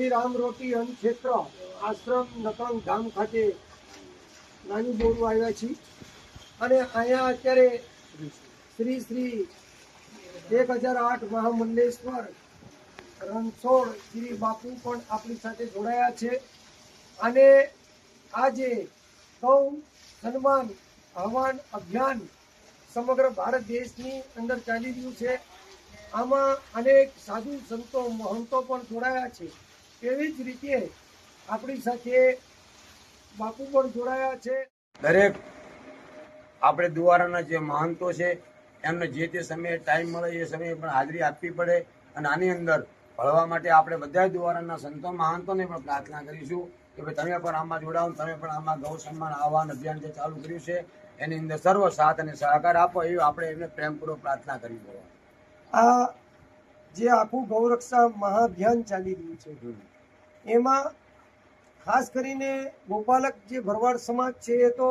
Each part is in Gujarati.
શ્રી રામ રોટી અન્ન ક્ષેત્ર આશ્રમ નકળંગ ધામ ખાતે નાની બોરું આવ્યા છીએ અને અહીંયા અત્યારે શ્રી શ્રી 1008 મહામંડલેશ્વર રણછોડ શ્રી બાપુ પણ આપણી સાથે જોડાયા છે અને આજે ગૌ સન્માન આહવાન અભિયાન સમગ્ર ભારત દેશની અંદર ચાલી રહ્યું છે। આમાં અનેક સાધુ સંતો મહંતો પણ જોડાયા છે। તેવી જ રીતે આપણી સાથે બાપુ પણ જોડાયા છે। દરેક આપણે દ્વારાના જે મહંતો છે એમને જે તે સમયે ટાઈમ મળે એ સમયે પણ હાજરી આપવી પડે અને આની અંદર ભળવા માટે આપણે બધા દ્વારાના સંતો મહંતોને પણ પ્રાર્થના કરીશું કે ભાઈ તમે પણ આમાં જોડાઓ, તમે પણ આમાં ગૌ સન્માન આહવાન અભિયાન જે ચાલુ કર્યું છે એની અંદર સર્વ સાથ અને સહકાર આપો એવી આપણે એમને પ્રેમપૂર્વક પ્રાર્થના કરવી પડે। આ જે આખું ગૌરક્ષા મહાઅભિયાન ચાલી રહ્યું છે એમાં ખાસ કરીને ગોપાલક જે ભરવાડ સમાજ છે એ તો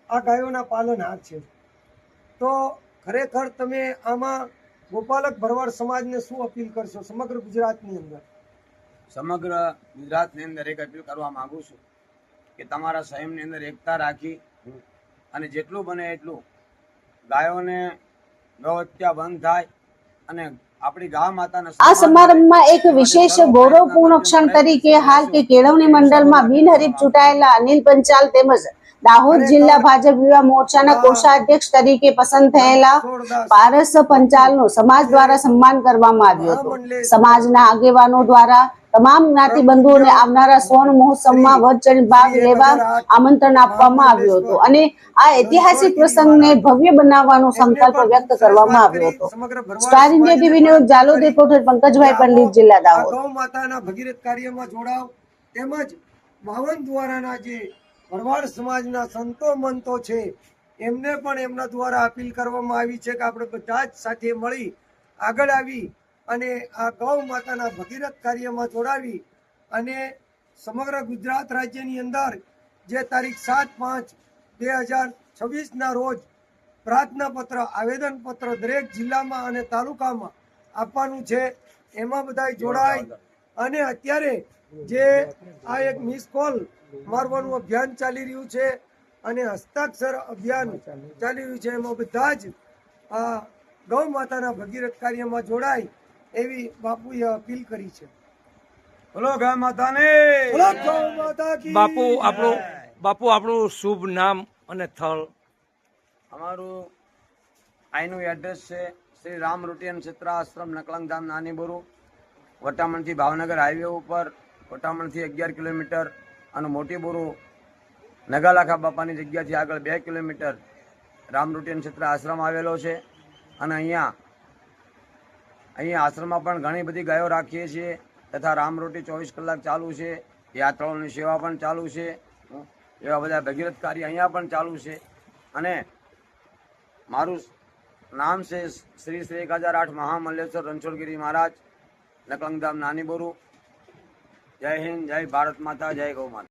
આ ગાયોના પાલનહાર છે, તો ખરેખર તમે આમાં ગોપાલક ભરવાડ સમાજને શું અપીલ કરશો સમગ્ર ગુજરાતની અંદર? સમગ્ર ગુજરાતની અંદર એક અપીલ કરવા માંગુ છું કે તમારા સંયમની અંદર એકતા રાખી અને જેટલું બને એટલું ગાયોને ગૌ હત્યા બંધ થાય અને આપણી ગા માતાના આ સમારંભમાં એક વિશેષ ગૌરવપૂર્ણ ક્ષણ તરીકે હાલ કે કેળવણી મંડળમાં બિનહરીફ ચૂંટાયેલા અનિલ પંચાલ તેમજ દાહોદ જિલ્લા ભાજપ યુવા મોરચાના કોષાધ્યક્ષ તરીકે પસંદ થયેલા પારસ પંચાલનું સમાજ દ્વારા સન્માન કરવામાં આવ્યું હતું। સમાજના આગેવાનો દ્વારા તમામ જ્ઞાતિ બંધુઓને આવનારા સ્વર્ણ મહોત્સવમાં વધુ ચઢી ભાગ લેવા આમંત્રણ આપવામાં આવ્યું હતું અને આ ઐતિહાસિક પ્રસંગને ભવ્ય બનાવવાનો સંકલ્પ વ્યક્ત કરવામાં આવ્યો હતો। Star India TV news Jhalod reporter Pankajbhai Pandit, જિલ્લા દાહોદ। ગૌ માતાના ભગીરથ કાર્યમાં જોડાવ તેમજ બાવન દ્વારાના જે ભરવાડ સમાજના સંતો મંતો છે એમને પણ એમના દ્વારા અપીલ કરવામાં આવી છે કે આપણે બધા જ સાથે મળી આગળ આવી અને આ ગૌ માતાના ભગીરથ કાર્યમાં જોડાવી અને સમગ્ર ગુજરાત રાજ્યની અંદર જે તારીખ 7/5/2026ના રોજ પ્રાર્થના પત્ર આવેદનપત્ર દરેક જિલ્લામાં અને તાલુકામાં આપવાનું છે, એમાં બધા જોડાય અને અત્યારે જે આ એક મિસ કોલ મારવાનું અભિયાન ચાલી રહ્યું છે અને હસ્તાક્ષર અભિયાન ચાલી રહ્યું છે એમાં બધા જ આ ગૌ માતાના ભગીરથ કાર્યમાં જોડાય એવી બાપુએ અપીલ કરી છે। બોલો ગા માતાને, બોલો ગૌ માતા કી બાપુ આપણું શુભ નામ અને સ્થળ? અમારું અહીંનું એડ્રેસ છે શ્રી રામ રોટી અન્ન ક્ષેત્ર આશ્રમ નકળંગ ધામ નાની બોરું, વટામણથી ભાવનગર હાઈવે ઉપર, વટામણથી 11 કિલોમીટર અને મોટી બોરું નગાલાખા બાપાની જગ્યાથી આગળ 2 કિલોમીટર રામ રોટી અન્ન ક્ષેત્ર આશ્રમ આવેલો છે અને અહીંયા આશ્રમમાં પણ ઘણી બધી ગાયો રાખીએ છીએ તથા રામ રોટી 24 કલાક ચાલુ છે, યાત્રાઓની સેવા પણ ચાલુ છે, એવા બધા ભગીરથ કાર્ય અહીંયા પણ ચાલુ છે અને મારું નામ છે શ્રી 1008 મહામલ્લેશ્વર રણછોડગીરી મહારાજ, નકળંગ ધામ નાની બોરું। જય હિન્દ, જય ભારત માતા, જય ગૌ માતા।